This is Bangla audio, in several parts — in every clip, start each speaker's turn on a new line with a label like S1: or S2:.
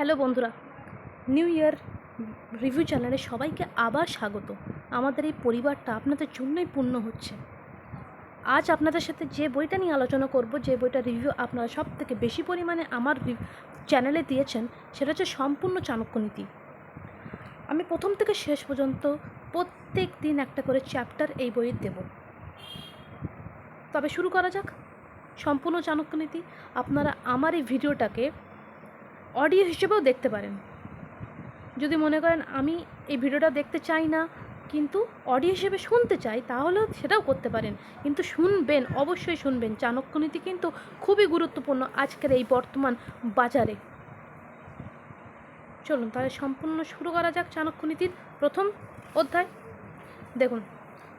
S1: হ্যালো বন্ধুরা, নিউ ইয়ার রিভিউ চ্যানেলে সবাইকে আবার স্বাগত। আমাদের এই পরিবারটা আপনাদের জন্যই পূর্ণ হচ্ছে। আজ আপনাদের সাথে যে বইটা নিয়ে আলোচনা করব, যে বইটা রিভিউ আপনারা সব থেকে বেশি পরিমাণে আমার চ্যানেলে দিয়েছেন, সেটা হচ্ছে সম্পূর্ণ চাণক্যনীতি। আমি প্রথম থেকে শেষ পর্যন্ত প্রত্যেক দিন একটা করে চ্যাপ্টার এই বইয়ের দেব। তবে শুরু করা যাক। সম্পূর্ণ চাণক্যনীতি আপনারা আমার এই ভিডিওটাকে অডিও হিসেবেও দেখতে পারেন। যদি মনে করেন আমি এই ভিডিওটা দেখতে চাই না, কিন্তু অডিও হিসেবে শুনতে চাই, তাহলেও সেটাও করতে পারেন। কিন্তু শুনবেন, অবশ্যই শুনবেন। চাণক্যনীতি কিন্তু খুবই গুরুত্বপূর্ণ আজকের এই বর্তমান বাজারে। চলুন তাহলে সম্পূর্ণ শুরু করা যাক চাণক্যনীতির প্রথম অধ্যায়। দেখুন,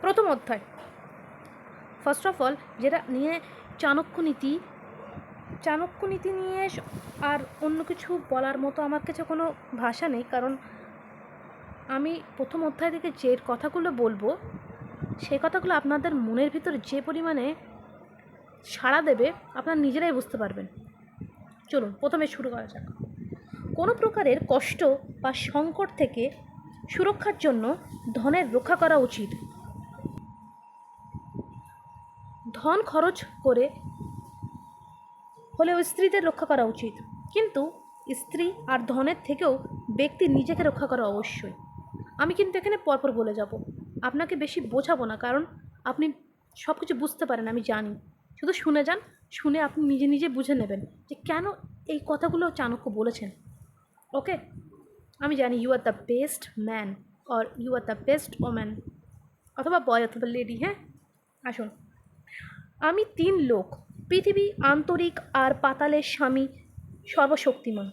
S1: প্রথম অধ্যায় ফার্স্ট অফ অল যেটা নিয়ে চাণক্যনীতি নিয়ে আর অন্য কিছু বলার মতো আমার কাছে কোনো ভাষা নেই। কারণ আমি প্রথম অধ্যায় থেকে যে কথাগুলো বলবো, সেই কথাগুলো আপনাদের মনের ভিতরে যে পরিমাণে সাড়া দেবে আপনারা নিজেরাই বুঝতে পারবেন। চলুন প্রথমে শুরু করা যাক। কোনো প্রকারের কষ্ট বা সংকট থেকে সুরক্ষার জন্য ধনের রক্ষা করা উচিত। ধন খরচ করে হলেও স্ত্রীদের রক্ষা করা উচিত, কিন্তু স্ত্রী আর ধনের থেকেও ব্যক্তি নিজেকে রক্ষা করা অবশ্যই। আমি কিন্তু এখানে পরপর বলে যাব, আপনাকে বেশি বোঝাবো না, কারণ আপনি সব কিছু বুঝতে পারেন, আমি জানি। শুধু শুনে যান, শুনে আপনি নিজে নিজে বুঝে নেবেন যে কেন এই কথাগুলো চাণক্য বলেছেন। ওকে, আমি জানি you are the best man or you are the best woman, অথবা বয় অথবা লেডি। হ্যাঁ, আসুন। আমি 3 লোক, পৃথিবী, আন্তরিক আর পাতালের স্বামী, সর্বশক্তিমান,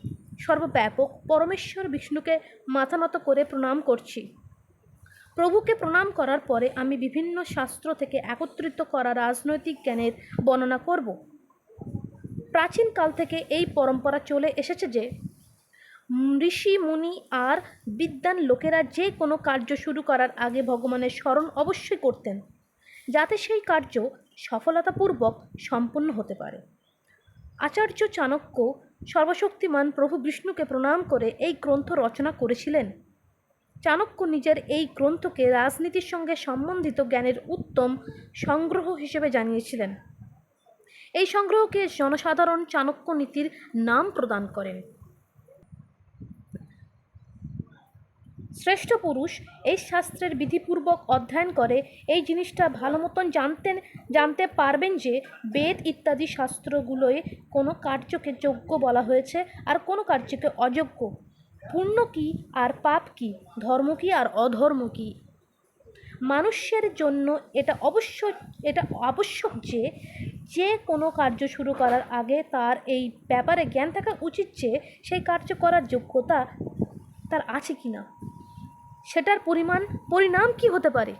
S1: সর্বব্যাপক পরমেশ্বর বিষ্ণুকে মাথা নত করে প্রণাম করছি। প্রভুকে প্রণাম করার পরে আমি বিভিন্ন শাস্ত্র থেকে একত্রিত করা রাজনৈতিক জ্ঞানের বর্ণনা করব। প্রাচীনকাল থেকে এই পরম্পরা চলে এসেছে যে ঋষি মুনি আর বিদ্বান লোকেরা যে কোনো কার্য শুরু করার আগে ভগবানের স্মরণ অবশ্যই করতেন, যাতে সেই কার্য সফলতাপূর্বক সম্পন্ন হতে পারে। আচার্য চাণক্য সর্বশক্তিমান প্রভু বিষ্ণুকে প্রণাম করে এই গ্রন্থ রচনা করেছিলেন। চাণক্য নিজের এই গ্রন্থকে রাজনীতির সঙ্গে সম্বন্ধিত জ্ঞানের উত্তম সংগ্রহ হিসেবে জানিয়েছিলেন। এই সংগ্রহকে জনসাধারণ চাণক্য নীতির নাম প্রদান করেন। শ্রেষ্ঠ পুরুষ এই শাস্ত্রের বিধিপূর্বক অধ্যয়ন করে এই জিনিসটা ভালো মতন জানতে পারবেন যে বেদ ইত্যাদি শাস্ত্রগুলোয় কোনো কার্যকে যোগ্য বলা হয়েছে আর কোনো কার্যকে অযোগ্য। পুণ্য কী আর পাপ কী, ধর্ম কী আর অধর্ম কী। মানুষের জন্য এটা আবশ্যক যে যে কোনো কার্য শুরু করার আগে তার এই ব্যাপারে জ্ঞান থাকা উচিত যে সেই কার্য করার যোগ্যতা তার আছে কি না, সেটার পরিণাম কি হতে পারে,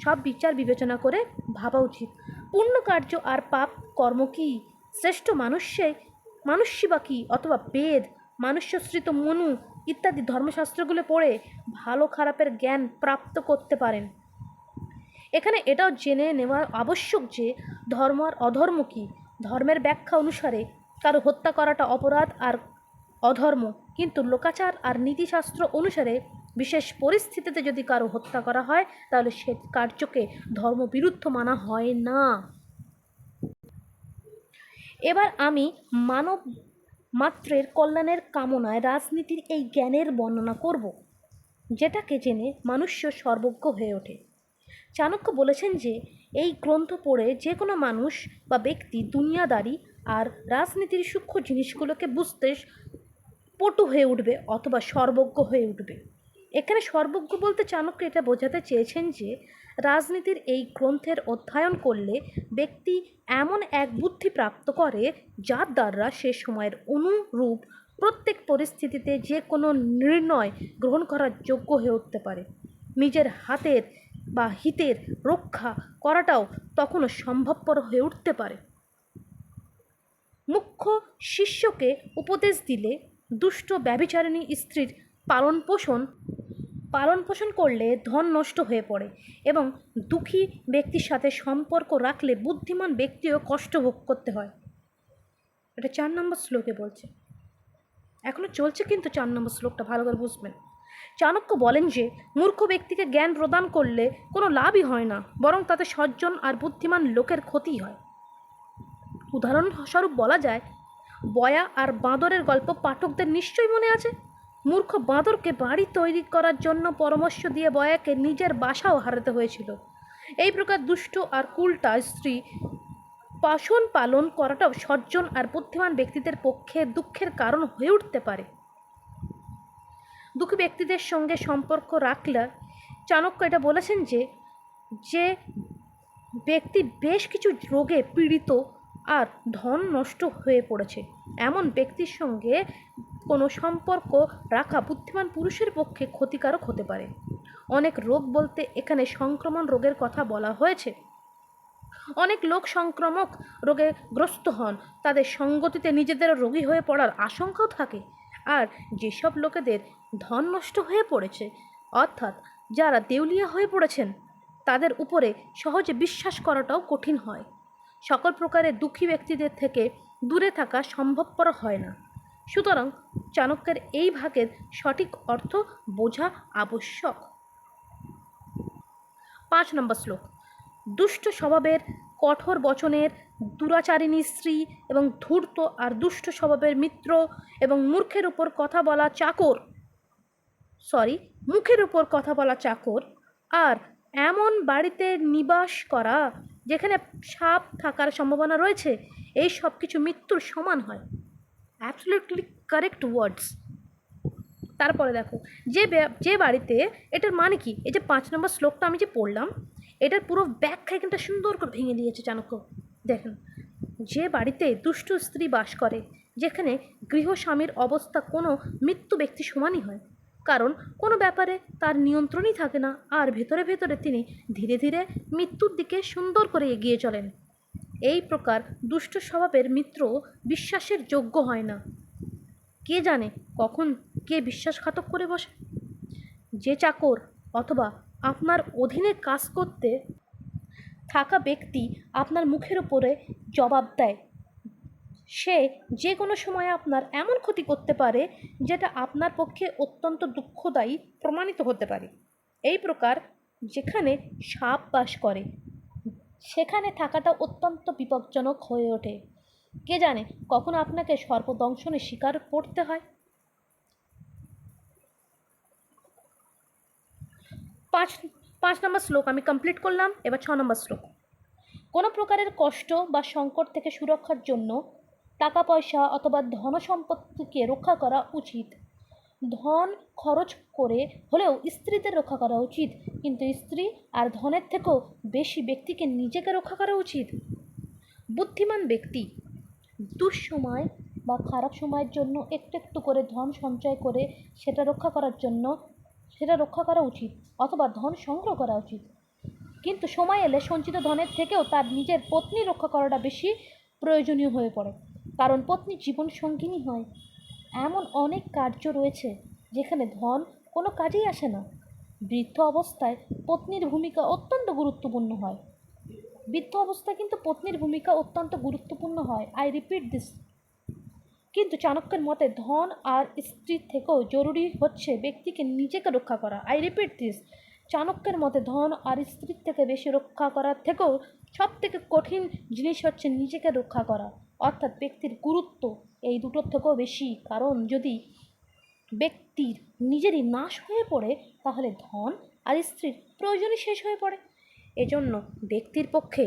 S1: সব বিচার বিবেচনা করে ভাবা উচিত। পুণ্য কার্য আর পাপ কর্ম কী, শ্রেষ্ঠ মানুষ্যই বা কী, অথবা বেদ, মানুষ্যশ্রিত মনু ইত্যাদি ধর্মশাস্ত্রগুলো পড়ে ভালো খারাপের জ্ঞান প্রাপ্ত করতে পারেন। এখানে এটাও জেনে নেওয়া আবশ্যক যে ধর্ম আর অধর্ম কী। ধর্মের ব্যাখ্যা অনুসারে কারো হত্যা করাটা অপরাধ আর অধর্ম, কিন্তু লোকাচার আর নীতিশাস্ত্র অনুসারে বিশেষ পরিস্থিতিতে যদি কারো হত্যা করা হয় তাহলে সে কার্যকে ধর্মবিরুদ্ধ মানা হয় না। এবার আমি মানব মাত্রের কল্যাণের কামনায় রাজনীতির এই জ্ঞানের বর্ণনা করব, যেটাকে জেনে মানুষ্য সর্বজ্ঞ হয়ে ওঠে। চাণক্য বলেছেন যে এই গ্রন্থ পড়ে যে কোনো মানুষ বা ব্যক্তি দুনিয়াদারি আর রাজনীতির সূক্ষ্ম জিনিসগুলোকে বুঝতে পটু হয়ে উঠবে অথবা সর্বজ্ঞ হয়ে উঠবে। এখানে সর্বজ্ঞ বলতে চাণক্য এটা বোঝাতে চেয়েছেন যে রাজনীতির এই গ্রন্থের অধ্যয়ন করলে ব্যক্তি এমন এক বুদ্ধি প্রাপ্ত করে যার দ্বারা সে সময়ের অনুরূপ প্রত্যেক পরিস্থিতিতে যে কোনো নির্ণয় গ্রহণ করার যোগ্য হয়ে উঠতে পারে। নিজের হাতের বা হিতের রক্ষা করাটাও তখনও সম্ভবপর হয়ে উঠতে পারে। মুখ্য শিষ্যকে উপদেশ দিলে দুষ্ট ব্যভিচারিণী স্ত্রীর পালন পোষণ করলে ধন নষ্ট হয়ে পড়ে এবং দুঃখী ব্যক্তির সাথে সম্পর্ক রাখলে বুদ্ধিমান ব্যক্তিও কষ্ট ভোগ করতে হয়। এটা 4 নম্বর শ্লোকে বলছে। এখনো চলছে কিন্তু 4 নম্বর শ্লোকটা ভালো করে বুঝবেন। চাণক্য বলেন যে মূর্খ ব্যক্তিকে জ্ঞান প্রদান করলে কোনো লাভই হয় না, বরং তাতে সজ্জন আর বুদ্ধিমান লোকের ক্ষতি হয়। উদাহরণস্বরূপ বলা যায়, বয়া আর বাঁদরের গল্প পাঠকদের নিশ্চয়ই মনে আছে। মূর্খ বাঁদরকে বাড়ি তৈরি করার জন্য পরামর্শ দিয়ে বয়াকে নিজের বাসাও হারাতে হয়েছিল। এই প্রকার দুষ্ট আর কুলটা স্ত্রী পাশন পালন করাটাও সজ্জন আর বুদ্ধিমান ব্যক্তিদের পক্ষে দুঃখের কারণ হয়ে উঠতে পারে। দুঃখী ব্যক্তিদের সঙ্গে সম্পর্ক রাখলে চাণক্য এটা বলেছেন যে যে ব্যক্তি বেশ কিছু রোগে পীড়িত আর ধন নষ্ট হয়ে পড়েছে, এমন ব্যক্তির সঙ্গে কোনো সম্পর্ক রাখা বুদ্ধিমান পুরুষের পক্ষে ক্ষতিকারক হতে পারে। অনেক রোগ বলতে এখানে সংক্রমণ রোগের কথা বলা হয়েছে। অনেক লোক সংক্রামক রোগে গ্রস্ত হন, তাদের সঙ্গতিতে নিজেদের রোগী হয়ে পড়ার আশঙ্কাও থাকে। আর যেসব লোকেদের ধন নষ্ট হয়ে পড়েছে, অর্থাৎ যারা দেউলিয়া হয়ে পড়েছেন, তাদের উপরে সহজে বিশ্বাস করাটাও কঠিন হয়। সকল প্রকারের দুঃখী ব্যক্তিদের থেকে দূরে থাকা সম্ভবপর হয় না। সুতরাং চাণক্যের এই ভাগের সঠিক অর্থ বোঝা আবশ্যক। 5 নম্বর শ্লোক। দুষ্ট স্বভাবের, কঠোর বচনের, দুরাচারিণী স্ত্রী এবং ধূর্ত আর দুষ্ট স্বভাবের মিত্র এবং মুখের উপর কথা বলা চাকর আর এমন বাড়িতে নিবাস করা যেখানে সাপ থাকার সম্ভাবনা রয়েছে, এই সব কিছু মৃত্যুর সমান হয়। Absolutely correct words. তারপরে দেখো, যে বাড়িতে, এটার মানে কি, এই যে 5 নম্বর শ্লোকটা আমি যে পড়লাম, এটার পুরো ব্যাখ্যা এখানটা সুন্দর করে ভেঙে দিয়েছে চাণক্য। দেখেন, যে বাড়িতে দুষ্ট স্ত্রী বাস করে, যেখানে গৃহস্বামীর অবস্থা কোনো মৃত্যু ব্যক্তি সমানই হয়, কারণ কোনো ব্যাপারে তার নিয়ন্ত্রণই থাকে না, আর ভেতরে ভেতরে তিনি ধীরে ধীরে মৃত্যুর দিকে সুন্দর করে এগিয়ে চলেন। এই প্রকার দুষ্ট স্বভাবের মিত্র বিশ্বাসের যোগ্য হয় না। কে জানে কখন কে বিশ্বাসঘাতক করে বসে। যে চাকর অথবা আপনার অধীনে কাজ করতে থাকা ব্যক্তি আপনার মুখের উপরে জবাব দেয়, সে যে কোনো সময় আপনার এমন ক্ষতি করতে পারে যেটা আপনার পক্ষে অত্যন্ত দুঃখদায়ী প্রমাণিত হতে পারে। এই প্রকার যেখানে সাপ বাস করে, সেখানে থাকাটা অত্যন্ত বিপজ্জনক হয়ে ওঠে। কে জানে কখন আপনাকে সর্পদংশনের শিকার পড়তে হয়। 5 নম্বর শ্লোক আমি কমপ্লিট করলাম। এবার 6 নম্বর শ্লোক। কোনো প্রকারের কষ্ট বা সংকট থেকে সুরক্ষার জন্য টাকা পয়সা অথবা ধন সম্পত্তিকে রক্ষা করা উচিত। ধন খরচ করে হলেও স্ত্রীদের রক্ষা করা উচিত, কিন্তু স্ত্রী আর ধনের থেকেও বেশি ব্যক্তিকে নিজেকে রক্ষা করা উচিত। বুদ্ধিমান ব্যক্তি দুঃসময় বা খারাপ সময়ের জন্য একটু একটু করে ধন সঞ্চয় করে সেটা রক্ষা করা উচিত, অথবা ধন সংগ্রহ করা উচিত। কিন্তু সময় এলে সঞ্চিত ধনের থেকেও তার নিজের পত্নী রক্ষা করাটা বেশি প্রয়োজনীয় হয়ে পড়ে, কারণ পত্নী জীবন সঙ্গিনী হয়। এমন অনেক কার্য রয়েছে যেখানে ধন কোনো কাজেই আসে না। বৃদ্ধ অবস্থায় পত্নীর ভূমিকা অত্যন্ত গুরুত্বপূর্ণ হয়। I repeat this. কিন্তু চাণক্যের মতে ধন আর স্ত্রীর থেকেও জরুরি হচ্ছে ব্যক্তিকে নিজেকে রক্ষা করা। I repeat this. চাণক্যের মতে ধন আর স্ত্রীর থেকে বেশি রক্ষা করার থেকেও সব থেকে কঠিন জিনিস হচ্ছে নিজেকে রক্ষা করা, অর্থাৎ ব্যক্তির গুরুত্ব এই দুটোর থেকেও বেশি। কারণ যদি ব্যক্তির নিজেরই নাশ হয়ে পড়ে, তাহলে ধন আর স্ত্রীর প্রয়োজনই শেষ হয়ে পড়ে। এজন্য ব্যক্তির পক্ষে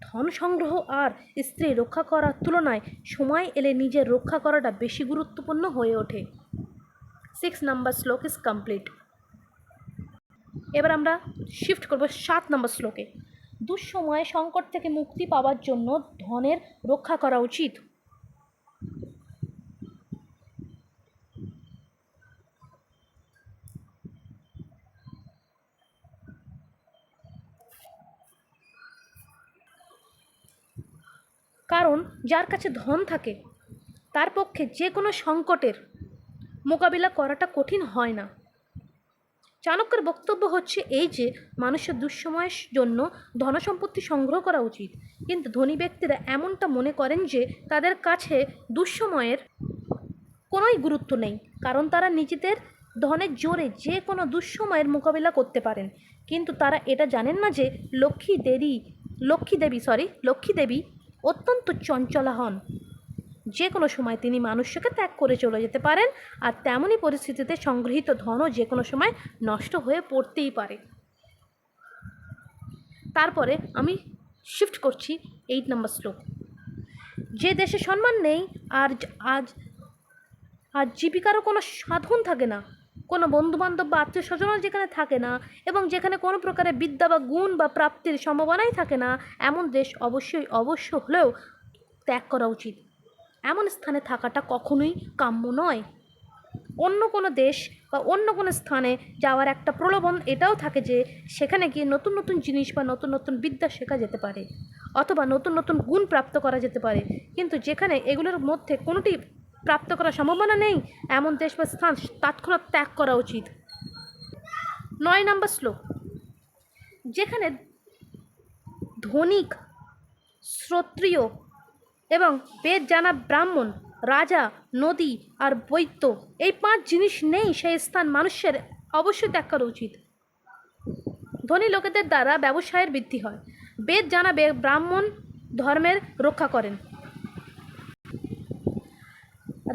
S1: ধন সংগ্রহ আর স্ত্রী রক্ষা করার তুলনায় সময় এলে নিজের রক্ষা করাটা বেশি গুরুত্বপূর্ণ হয়ে ওঠে। 6 নম্বর শ্লোক ইজ কমপ্লিট। এবার আমরা শিফট করব 7 নম্বর শ্লোকে। দুঃসময়ে সংকট থেকে মুক্তি পাওয়ার জন্য ধনের রক্ষা করা উচিত। কারণ যার কাছে ধন থাকে তার পক্ষে যে কোনো সংকটের মোকাবিলা করাটা কঠিন হয় না। চাণক্যের বক্তব্য হচ্ছে এই যে মানুষের দুঃসময়ের জন্য ধনসম্পত্তি সংগ্রহ করা উচিত, কিন্তু ধনী ব্যক্তিরা এমনটা মনে করেন যে তাদের কাছে দুঃসময়ের কোনোই গুরুত্ব নেই, কারণ তারা নিজেদের ধনের জোরে যে কোনো দুঃসময়ের মোকাবিলা করতে পারেন। কিন্তু তারা এটা জানেন না যে লক্ষ্মী দেবী অত্যন্ত চঞ্চলা হন। যে কোনো সময় তিনি মানুষকে ত্যাগ করে চলে যেতে পারেন, আর তেমনই পরিস্থিতিতে সংগৃহীত ধনও যে কোনো সময় নষ্ট হয়ে পড়তেই পারে। তারপরে আমি শিফট করছি 8 নম্বর শ্লোক। যে দেশে সম্মান নেই আর আজ আর জীবিকারও কোনো সাধন থাকে না, কোনো বন্ধুবান্ধব বা আত্মীয় স্বজনও যেখানে থাকে না, এবং যেখানে কোনো প্রকারের বিদ্যা বা গুণ বা প্রাপ্তির সম্ভাবনাই থাকে না, এমন দেশ অবশ্য হলেও ত্যাগ করা উচিত। এমন স্থানে থাকাটা কখনোই কাম্য নয়। অন্য কোনো দেশ বা অন্য কোনো স্থানে যাওয়ার একটা প্রলোভন এটাও থাকে যে সেখানে গিয়ে নতুন নতুন জিনিস বা নতুন নতুন বিদ্যা শেখা যেতে পারে, অথবা নতুন নতুন গুণ প্রাপ্ত করা যেতে পারে। কিন্তু যেখানে এগুলোর মধ্যে কোনোটি প্রাপ্ত করার সম্ভাবনা নেই, এমন দেশ বা স্থান তৎক্ষণাৎ ত্যাগ করা উচিত। 9 নম্বর শ্লোক। যেখানে ধনিক, শ্রোত্রিয় এবং বেদ জানা ব্রাহ্মণ, রাজা, নদী আর বৈদ্য, এই 5 জিনিস নেই, সেই স্থান মানুষের অবশ্যই ত্যাগ করা উচিত। ধনী লোকেদের দ্বারা ব্যবসায়ের বৃদ্ধি হয়। বেদ জানা ব্রাহ্মণ ধর্মের রক্ষা করেন।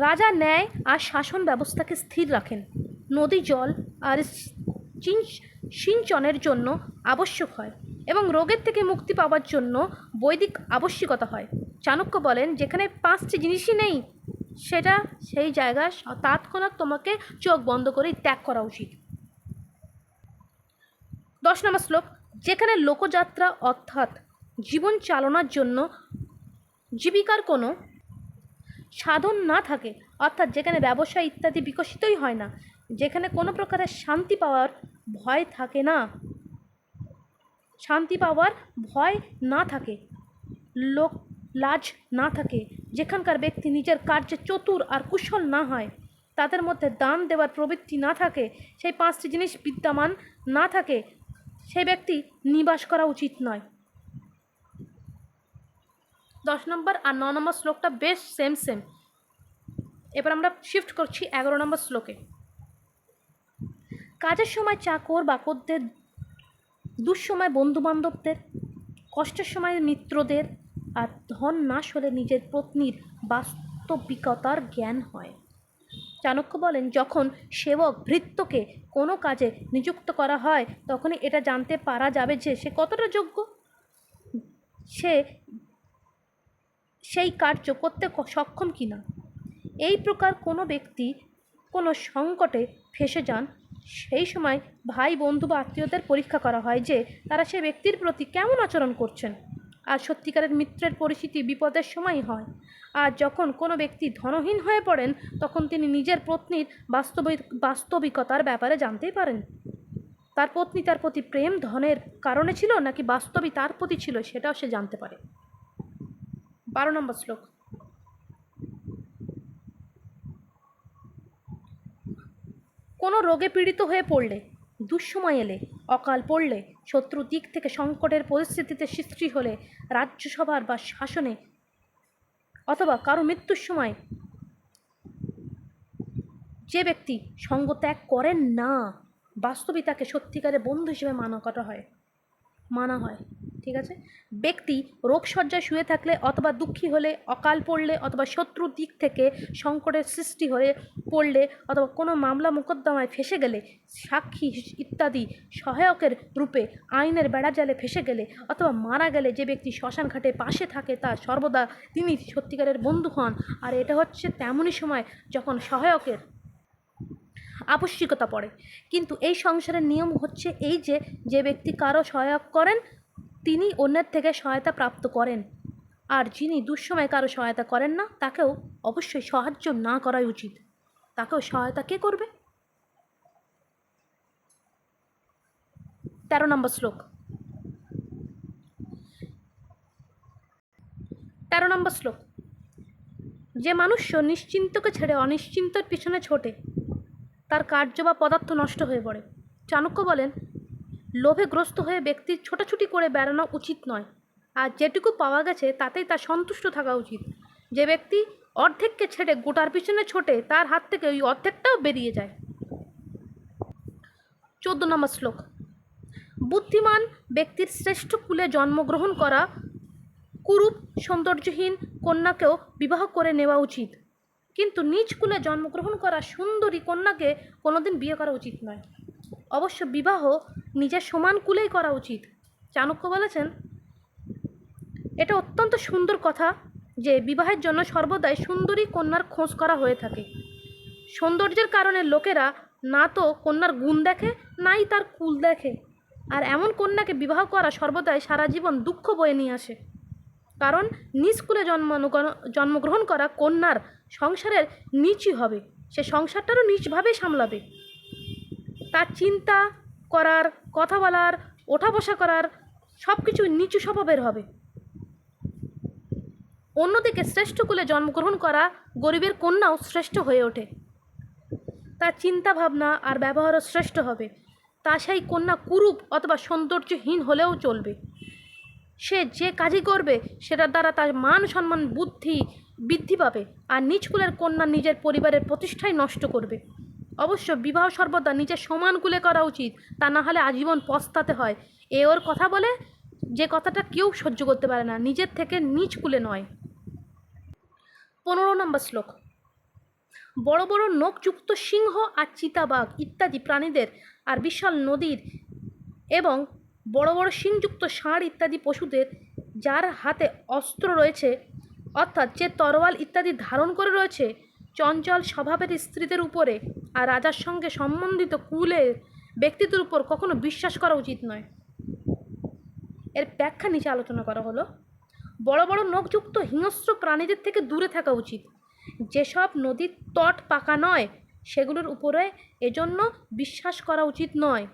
S1: রাজা ন্যায় আর শাসন ব্যবস্থাকে স্থির রাখেন। নদী জল আর সিঞ্চনের জন্য আবশ্যক হয়, এবং রোগের থেকে মুক্তি পাওয়ার জন্য বৈদিক আবশ্যকতা হয়। চাণক্য বলেন, যেখানে 5টি জিনিসই নেই, সেই জায়গায় তৎক্ষণাৎ তোমাকে চোখ বন্ধ করেই ত্যাগ করা উচিত। 10 নম্বর শ্লোক। যেখানে লোকযাত্রা অর্থাৎ জীবন চালনার জন্য জীবিকার কোনো সাধন না থাকে, অর্থাৎ যেখানে ব্যবসা ইত্যাদি বিকশিতই হয় না, যেখানে কোনো প্রকারের শান্তি পাওয়ার ভয় না থাকে, লাজ না থাকে, যেখানকার ব্যক্তি নিজের কার্যে চতুর আর কুশল না হয়, তাদের মধ্যে দান দেওয়ার প্রবৃত্তি না থাকে, সেই 5টি জিনিস বিদ্যমান না থাকে, সেই ব্যক্তি নিবাস করা উচিত নয়। 10 নম্বর আর 9 নম্বর শ্লোকটা বেশ সেম। এবার আমরা শিফট করছি 11 নম্বর শ্লোকে। কাজের সময় চাকর বাকরদের, দুঃসময় বন্ধুবান্ধবদের, কষ্টের সময় মিত্রদের, আর ধন নাশ হলে নিজের পত্নীর বাস্তবিকতার জ্ঞান হয়। চাণক্য বলেন, যখন সেবক ভৃত্যকে কোনো কাজে নিযুক্ত করা হয়, তখনই এটা জানতে পারা যাবে যে সে কতটা যোগ্য, সে সেই কার্য করতে সক্ষম কিনা। এই প্রকার কোনো ব্যক্তি কোনো সংকটে ফেঁসে যান, সেই সময় ভাই বন্ধু বা আত্মীয়দের পরীক্ষা করা হয় যে তারা সে ব্যক্তির প্রতি কেমন আচরণ করছেন। আর সত্যিকারের মিত্রের পরিস্থিতি বিপদের সময়ই হয়। আর যখন কোনো ব্যক্তি ধনহীন হয়ে পড়েন, তখন তিনি নিজের পত্নীর বাস্তবিকতার ব্যাপারে জানতেই পারেন। তার পত্নী তার প্রতি প্রেম ধনের কারণে ছিল নাকি বাস্তবিক তার প্রতি ছিল, সেটাও সে জানতে পারে। 12 নম্বর শ্লোক। কোনো রোগে পীড়িত হয়ে পড়লে, দুঃসময় এলে, অকাল পড়লে, শত্রু দিক থেকে সংকটের পরিস্থিতিতে সৃষ্টি হলে, রাজ্যসভার বা শাসনে, অথবা কারো মৃত্যুর সময় যে ব্যক্তি সঙ্গ ত্যাগ করেন না, বাস্তবিক তাকে সত্যিকারের বন্ধু হিসেবে মানা হয়। ঠিক আছে। ব্যক্তি রোগশয্যায় শুয়ে থাকলে, অথবা দুঃখী হলে, অকাল পড়লে, অথবা শত্রুর দিক থেকে সংকটের সৃষ্টি হয়ে পড়লে, অথবা কোনো মামলা মোকদ্দমায় ফেসে গেলে, সাক্ষী ইত্যাদি সহায়কের রূপে আইনের বেড়াজালে ফেসে গেলে, অথবা মারা গেলে, যে ব্যক্তি শ্মশান ঘাটে পাশে থাকে তার সর্বদা তিনি সত্যিকারের বন্ধু হন। আর এটা হচ্ছে তেমনই সময় যখন সহায়কের আবশ্যকতা পড়ে। কিন্তু এই সংসারের নিয়ম হচ্ছে এই যে ব্যক্তি কারো সহায়ক করেন, তিনি অন্যের থেকে সহায়তা প্রাপ্ত করেন, আর যিনি দুঃসময় কারো সহায়তা করেন না, তাকেও অবশ্যই সাহায্য না করাই উচিত। তাকেও সহায়তা কে করবে? 13 নম্বর শ্লোক। 13 নম্বর শ্লোক। যে মানুষ নিশ্চিন্তকে ছেড়ে অনিশ্চিন্তর পিছনে ছোটে, তার কার্য বা পদার্থ নষ্ট হয়ে পড়ে। চাণক্য বলেন, লোভে গ্রস্ত হয়ে ব্যক্তির ছোটাছুটি করে বেড়ানো উচিত নয়, আর যেটুকু পাওয়া গেছে তাতেই তার সন্তুষ্ট থাকা উচিত। যে ব্যক্তি অর্ধেককে ছেড়ে গোটার পিছনে ছোটে, তার হাত থেকে ওই অর্ধেকটাও বেরিয়ে যায়। 14 নম্বর শ্লোক। বুদ্ধিমান ব্যক্তির শ্রেষ্ঠ কুলে জন্মগ্রহণ করা কুরূপ সৌন্দর্যহীন কন্যাকেও বিবাহ করে নেওয়া উচিত, কিন্তু নিজ কুলে জন্মগ্রহণ করা সুন্দরী কন্যাকে কোনোদিন বিয়ে করা উচিত নয়। অবশ্য বিবাহ নিজের সমান কুলেই করা উচিত। চাণক্য বলেছেন, এটা অত্যন্ত সুন্দর কথা যে বিবাহের জন্য সর্বদাই সুন্দরী কন্যার খোঁজ করা হয়ে থাকে। সৌন্দর্যের কারণে লোকেরা না তো কন্যার গুণ দেখে, নাই তার কুল দেখে, আর এমন কন্যাকে বিবাহ করা সর্বদাই সারা জীবন দুঃখ বয়ে নিয়ে আসে। কারণ নিজ কুলে জন্মগ্রহণ করা কন্যার সংসারের নিচই হবে, সে সংসারটারও নিচভাবেই সামলাবে। তার চিন্তা করার, কথা বলার, ওঠা বসা করার সব কিছু নিচু স্বভাবের হবে। অন্যদিকে শ্রেষ্ঠ কুলে জন্মগ্রহণ করা গরিবের কন্যাও শ্রেষ্ঠ হয়ে ওঠে, তার চিন্তা ভাবনা আর ব্যবহারও শ্রেষ্ঠ হবে। তা সেই কন্যা কুরূপ অথবা সৌন্দর্যহীন হলেও চলবে। সে যে কাজই করবে সেটার দ্বারা তার মান সম্মান বুদ্ধি বৃদ্ধি পাবে, আর নিজ কুলের কন্যা নিজের পরিবারের প্রতিষ্ঠাই নষ্ট করবে। অবশ্য বিবাহ সর্বদা নিজের সমান কুলে করা উচিত, তা না হলে আজীবন পস্তাতে হয়। ওর কথা বলে যে কথাটা কেউ সহ্য করতে পারে না, নিজের থেকে নিজ কুলে নয়। 15 নম্বর শ্লোক। বড় বড় নখযুক্ত সিংহ আর চিতাবাঘ ইত্যাদি প্রাণীদের আর বিশাল নদীর এবং বড় বড় শিংযুক্ত ষাঁড় ইত্যাদি পশুদের যার হাতে অস্ত্র রয়েছে, অর্থাৎ যে তরোয়াল ইত্যাদি ধারণ করে রয়েছে, চঞ্চল স্বভাবের স্ত্রীদের উপরে আর রাজার সঙ্গে সম্বন্ধিত কুলের ব্যক্তিদের উপর কখনো বিশ্বাস করা উচিত নয়। এর ব্যাখ্যা নিচে আলোচনা করা হলো। বড় বড় নখযুক্ত হিংস্র প্রাণীদের থেকে দূরে থাকা উচিত। যেসব নদীর তট পাকা নয় সেগুলোর উপরে এজন্য বিশ্বাস করা উচিত নয়,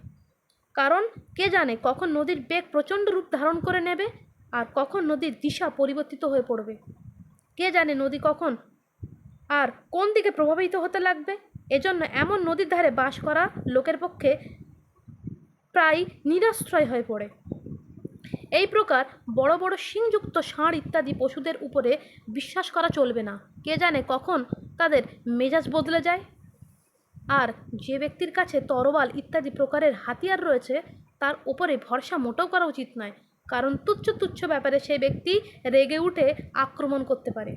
S1: কারণ কে জানে কখন নদীর বেগ প্রচণ্ড রূপ ধারণ করে নেবে আর কখন নদীর দিশা পরিবর্তিত হয়ে পড়বে। কে জানে নদী কখন আর কোন দিকে প্রভাবিত হতে লাগবে। এজন্য এমন নদীর ধারে বাস করা লোকের পক্ষে প্রায় নিরাশ্রয় হয়ে পড়ে। এই প্রকার বড় বড় শিংযুক্ত ষাঁড় ইত্যাদি পশুদের উপরে বিশ্বাস করা চলবে না, কে জানে কখন তাদের মেজাজ বদলে যায়। আর যে ব্যক্তির কাছে তরোয়াল ইত্যাদি প্রকারের হাতিয়ার রয়েছে তার উপরে ভরসা মোটেও করা উচিত নয়, কারণ তুচ্ছ তুচ্ছ ব্যাপারে সেই ব্যক্তি রেগে উঠে আক্রমণ করতে পারে।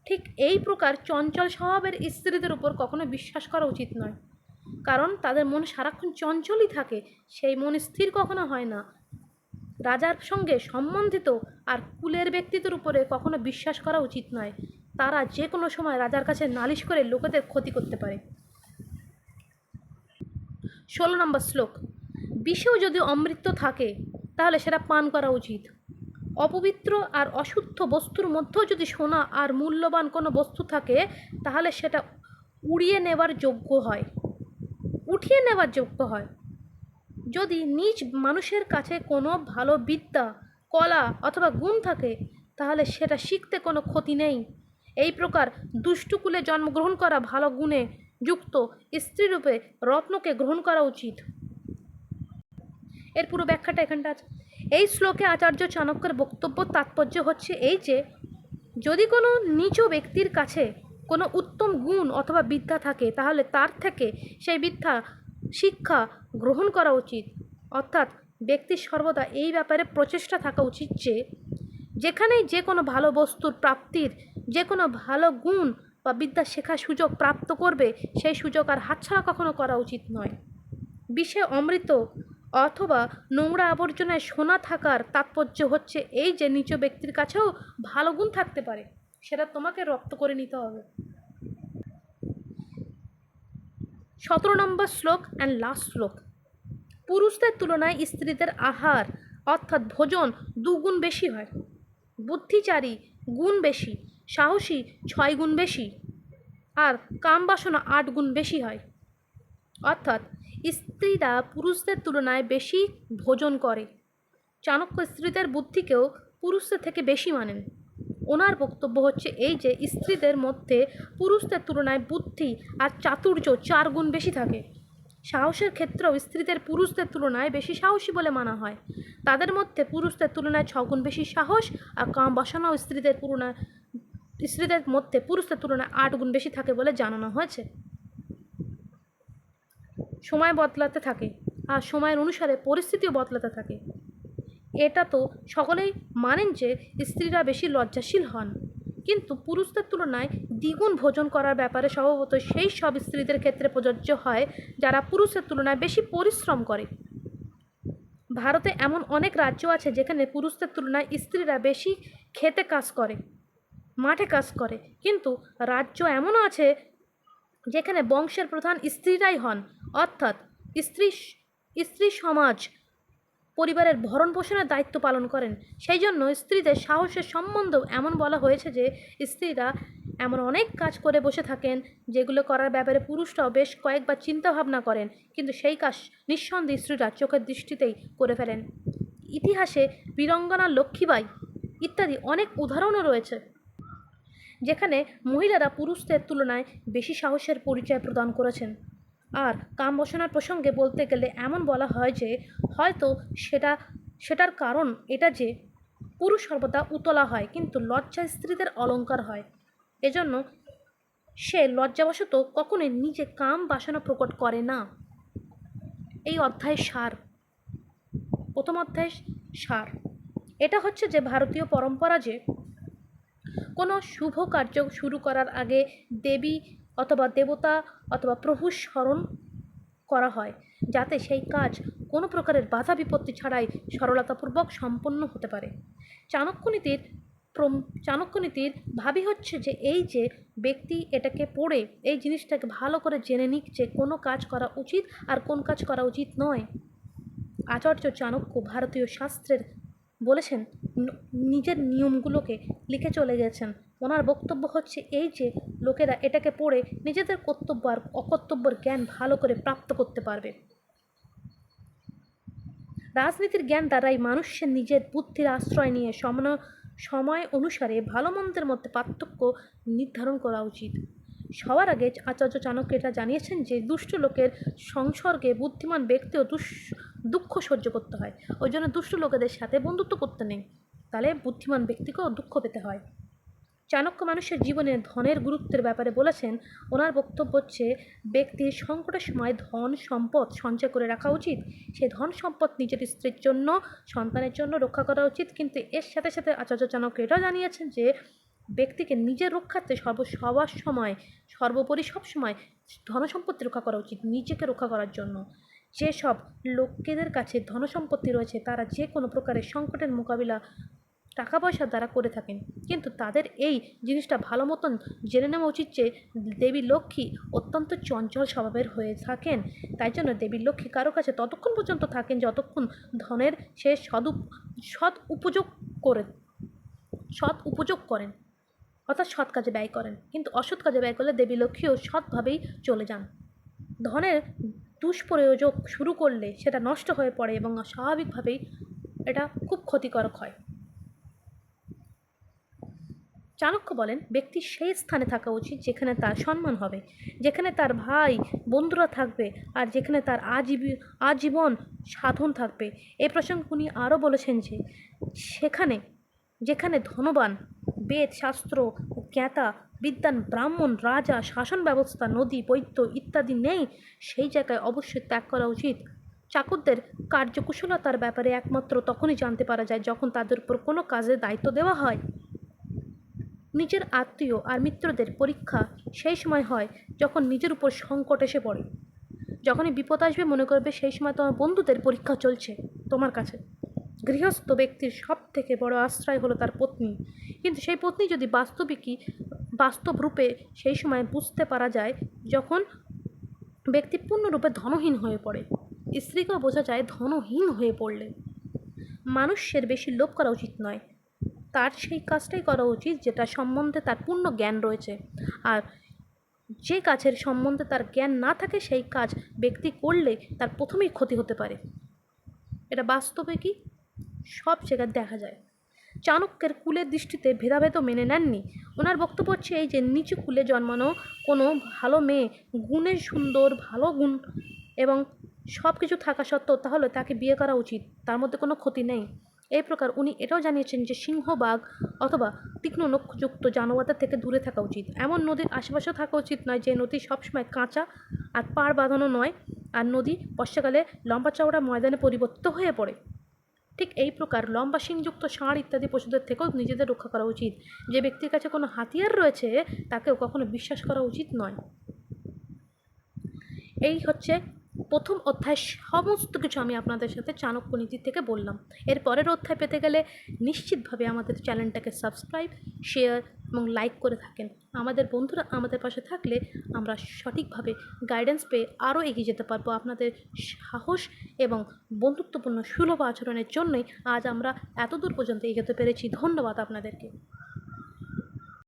S1: ঠিক এই প্রকার চঞ্চল স্বভাবের স্ত্রীদের উপর কখনো বিশ্বাস করা উচিত নয়, কারণ তাদের মন সারাক্ষণ চঞ্চলই থাকে, সেই মন স্থির কখনো হয় না। রাজার সঙ্গে সম্বন্ধিত আর কুলের ব্যক্তিদের উপরে কখনো বিশ্বাস করা উচিত নয়, তারা যে কোনো সময় রাজার কাছে নালিশ করে লোকেদের ক্ষতি করতে পারে। 16 নম্বর শ্লোক। বিষেও যদি অমৃত থাকে তাহলে সেটা পান করা উচিত। অপবিত্র আর অশুদ্ধ বস্তুর মধ্যেও যদি সোনা আর মূল্যবান কোনো বস্তু থাকে তাহলে সেটা উঠিয়ে নেওয়ার যোগ্য হয়। যদি নিজ মানুষের কাছে কোনো ভালো বিদ্যা, কলা অথবা গুণ থাকে তাহলে সেটা শিখতে কোনো ক্ষতি নেই। এই প্রকার দুষ্টকুলে জন্মগ্রহণ করা ভালো গুণে যুক্ত স্ত্রীরূপে রত্নকে গ্রহণ করা উচিত। এর পুরো ব্যাখ্যাটা এখানটা আছে। এই শ্লোকে আচার্য চাণক্যের বক্তব্য তাৎপর্য হচ্ছে এই যে, যদি কোনো নিচ ব্যক্তির কাছে কোনো উত্তম গুণ অথবা বিদ্যা থাকে তাহলে তার থেকে সেই বিদ্যা শিক্ষা গ্রহণ করা উচিত। অর্থাৎ ব্যক্তির সর্বদা এই ব্যাপারে প্রচেষ্টা থাকা উচিত যে যেখানেই যে কোনো ভালো বস্তুর প্রাপ্তির, যে কোনো ভালো গুণ বা বিদ্যা শেখার সুযোগ প্রাপ্ত করবে সেই সুযোগ আর হাতছাড়া কখনো করা উচিত নয়। বিষে অমৃত অথবা নোংরা আবর্জনায় সোনা থাকার তাৎপর্য হচ্ছে এই যে নিচ ব্যক্তির কাছেও ভালো গুণ থাকতে পারে, সেটা তোমাকে রপ্ত করে নিতে হবে। 17 নম্বর শ্লোক অ্যান্ড লাস্ট শ্লোক। পুরুষদের তুলনায় স্ত্রীদের আহার অর্থাৎ ভোজন 2 গুণ বেশি হয়, বুদ্ধিচারী গুণ বেশি, সাহসী 6 গুণ বেশি, আর কামবাসনা 8 গুণ বেশি হয়। অর্থাৎ স্ত্রীরা পুরুষদের তুলনায় বেশি ভোজন করে। চাণক্য স্ত্রীদের বুদ্ধিকেও পুরুষদের থেকে বেশি মানেন। ওনার বক্তব্য হচ্ছে এই যে স্ত্রীদের মধ্যে পুরুষদের তুলনায় বুদ্ধি আর চাতুর্য 4 গুণ বেশি থাকে। সাহসের ক্ষেত্রেও স্ত্রীদের পুরুষদের তুলনায় বেশি সাহসী বলে মানা হয়। তাদের মধ্যে পুরুষদের তুলনায় 6 গুণ বেশি সাহস, আর কাম বাসনাও স্ত্রীদের মধ্যে পুরুষদের তুলনায় 8 গুণ বেশি থাকে বলে জানানো হয়েছে। সময় বদলাতে থাকে আর সময়ের অনুসারে পরিস্থিতিও বদলাতে থাকে। এটা তো সকলেই মানেন যে স্ত্রীরা বেশি লজ্জাশীল হন, কিন্তু পুরুষদের তুলনায় দ্বিগুণ ভোজন করার ব্যাপারে স্বভাবত সেই সব স্ত্রীদের ক্ষেত্রে প্রযোজ্য হয় যারা পুরুষের তুলনায় বেশি পরিশ্রম করে। ভারতে এমন অনেক রাজ্য আছে যেখানে পুরুষদের তুলনায় স্ত্রীরা বেশি খেতে কাজ করে, মাঠে কাজ করে, কিন্তু রাজ্য এমনও আছে যেখানে বংশের প্রধান স্ত্রীরাই হন, অর্থাৎ স্ত্রী স্ত্রী সমাজ পরিবারের ভরণ পোষণের দায়িত্ব পালন করেন। সেই জন্য স্ত্রীদের সাহসের সম্বন্ধেও এমন বলা হয়েছে যে স্ত্রীরা এমন অনেক কাজ করে বসে থাকেন যেগুলো করার ব্যাপারে পুরুষরাও বেশ কয়েকবার চিন্তা ভাবনা করেন, কিন্তু সেই কাজ নিঃসন্দেহে স্ত্রীরা চোখের দৃষ্টিতেই করে ফেলেন। ইতিহাসে বীরাঙ্গনা লক্ষ্মীবাই ইত্যাদি অনেক উদাহরণও রয়েছে যেখানে মহিলারা পুরুষদের তুলনায় বেশি সাহসের পরিচয় প্রদান করেছেন। আর কাম বাসনার প্রসঙ্গে বলতে গেলে এমন বলা হয় যে হয়তো সেটার কারণ এটা যে পুরুষ সর্বদা উতলা হয় কিন্তু লজ্জা স্ত্রীদের অলংকার হয়। এজন্য সে লজ্জাবশত কখনোই নিজে কাম বাসনা প্রকট করে না। এই অধ্যায়ের সার, প্রথম অধ্যায়ের সার এটা হচ্ছে যে ভারতীয় পরম্পরা যে কোনো শুভ কার্য শুরু করার আগে দেবী অথবা দেবতা অথবা প্রভুর স্মরণ করা হয়, যাতে সেই কাজ কোনো প্রকারের বাধা বিপত্তি ছাড়াই সরলতাপূর্বক সম্পন্ন হতে পারে। চাণক্যনীতির ভাবি হচ্ছে যে এই যে ব্যক্তি এটাকে পড়ে এই জিনিসটাকে ভালো করে জেনে নিক যে কোনো কাজ করা উচিত আর কোন কাজ করা উচিত নয়। আচার্য চাণক্য ভারতীয় শাস্ত্রের বলেছেন, নিজের নিয়মগুলোকে লিখে চলে গেছেন। ওনার বক্তব্য হচ্ছে এই যে লোকেরা এটাকে পড়ে নিজেদের কর্তব্য আর অকর্তব্যের জ্ঞান ভালো করে প্রাপ্ত করতে পারবে। রাজনীতির জ্ঞান দ্বারাই মানুষের নিজের বুদ্ধির আশ্রয় নিয়ে সময় অনুসারে ভালো মন্দের মধ্যে পার্থক্য নির্ধারণ করা উচিত। সবার আগে আচার্য চাণক্য এটা জানিয়েছেন যে দুষ্ট লোকের সংসর্গে বুদ্ধিমান ব্যক্তিও দুঃখ সহ্য করতে হয়। ওই জন্য দুষ্ট লোকেদের সাথে বন্ধুত্ব করতে নেই, তাহলে বুদ্ধিমান ব্যক্তিকেও দুঃখ পেতে হয়। চাণক্য মানুষের জীবনে ধনের গুরুত্বের ব্যাপারে বলেছেন। ওনার বক্তব্য হচ্ছে ব্যক্তির সংকটের সময় ধন সম্পদ সঞ্চয় করে রাখা উচিত। সেই ধন সম্পদ নিজের স্ত্রীর জন্য, সন্তানের জন্য রক্ষা করা উচিত, কিন্তু এর সাথে সাথে আচার্য চাণক্য এটাও জানিয়েছেন যে ব্যক্তিকে নিজের রক্ষার্থে সবার সময় সর্বোপরি সবসময় ধনসম্পত্তি রক্ষা করা উচিত। নিজেকে রক্ষা করার জন্য যেসব লোকেদের কাছে ধনসম্পত্তি রয়েছে তারা যে কোনো প্রকারের সংকটের মোকাবিলা টাকা পয়সার দ্বারা করে থাকেন, কিন্তু তাদের এই জিনিসটা ভালো মতন জেনে নেওয়া উচিত যে দেবী লক্ষ্মী অত্যন্ত চঞ্চল স্বভাবের হয়ে থাকেন। তাই জন্য দেবী লক্ষ্মী কারো কাছে ততক্ষণ পর্যন্ত থাকেন যতক্ষণ ধনের সে সৎ উপযোগ করেন, অর্থাৎ সৎ কাজে ব্যয় করেন। কিন্তু অসৎ কাজে ব্যয় করলে দেবী লক্ষ্মীও সৎভাবেই চলে যান। ধনের দুষ্প্রয়োগ শুরু করলে সেটা নষ্ট হয়ে পড়ে এবং স্বাভাবিকভাবেই এটা খুব ক্ষতিকারক হয়। চাণক্য বলেন, ব্যক্তির সেই স্থানে থাকা উচিত যেখানে তার সম্মান হবে, যেখানে তার ভাই বন্ধুরা থাকবে, আর যেখানে তার আজীবন সাধন থাকবে। এই প্রসঙ্গে উনি আরও বলেছেন যে যেখানে ধনবান, বেদ শাস্ত্র জ্ঞাতা, বিদ্বান ব্রাহ্মণ, রাজা, শাসন ব্যবস্থা, নদী, বৈদ্য ইত্যাদি নেই, সেই জায়গায় অবশ্যই ত্যাগ করা উচিত। চাকরদের কার্যকুশলতার ব্যাপারে একমাত্র তখনই জানতে পারা যায় যখন তাদের উপর কোনো কাজের দায়িত্ব দেওয়া হয়। নিজের আত্মীয় আর মিত্রদের পরীক্ষা সেই সময় হয় যখন নিজের উপর সংকট এসে পড়ে। যখনই বিপদ আসবে মনে করবে সেই সময় তোমার বন্ধুদের পরীক্ষা চলছে তোমার কাছে। গৃহস্থ ব্যক্তির সব থেকে বড় আশ্রয় হলো তার পত্নী, কিন্তু সেই পত্নী যদি বাস্তব রূপে সেই সময় বুঝতে পারা যায় যখন ব্যক্তি পূর্ণরূপে ধনহীন হয়ে পড়ে। স্ত্রীকেও বোঝা যায় ধনহীন হয়ে পড়লে। মানুষের বেশি লোভ করা উচিত নয়, তার সেই কাজটাই করা উচিত যেটা সম্বন্ধে তার পূর্ণ জ্ঞান রয়েছে। আর যে কাজের সম্বন্ধে তার জ্ঞান না থাকে সেই কাজ ব্যক্তি করলে তার প্রথমেই ক্ষতি হতে পারে। এটা বাস্তবে কি সব জায়গায় দেখা যায়। চাণক্যের কুলের দৃষ্টিতে ভেদাভেদও মেনে নেননি। ওনার বক্তব্য হচ্ছে এই যে নিচু কুলে জন্মানো কোনো ভালো মেয়ে, গুণে সুন্দর, ভালো গুণ এবং সব কিছু থাকা সত্ত্বেও তাহলে তাকে বিয়ে করা উচিত, তার মধ্যে কোনো ক্ষতি নেই। এই প্রকার উনি এটাও জানিয়েছেন যে সিংহ, বাঘ অথবা তীক্ষ্ণ নখযুক্ত জানোয়ারদের থেকে দূরে থাকা উচিত। এমন নদীর আশেপাশেও থাকা উচিত নয় যে নদী সবসময় কাঁচা আর পাড় বাঁধানো নয়, আর নদী বর্ষাকালে লম্বা চওড়া ময়দানে পরিবর্তিত হয়ে পড়ে। ঠিক এই প্রকার লম্বা শিংযুক্ত ষাঁড় ইত্যাদি পশুদের থেকেও নিজেদের রক্ষা করা উচিত। যে ব্যক্তির কাছে কোনো হাতিয়ার রয়েছে তাকেও কখনো বিশ্বাস করা উচিত নয়। এই হচ্ছে প্রথম অধ্যায়, সমস্ত কিছু আমি আপনাদের সাথে চাণক্য নীতি থেকে বললাম। এর পরের অধ্যায় পেতে গেলে নিশ্চিতভাবে আমাদের চ্যানেলটাকে সাবস্ক্রাইব, শেয়ার এবং লাইক করে থাকেন। আমাদের বন্ধুরা আমাদের পাশে থাকলে আমরা সঠিকভাবে গাইডেন্স পেয়ে আরও এগিয়ে যেতে পারবো। আপনাদের সাহস এবং বন্ধুত্বপূর্ণ সুলভ আচরণের জন্যই আজ আমরা এত দূর পর্যন্ত এগোতে পেরেছি। ধন্যবাদ আপনাদেরকে।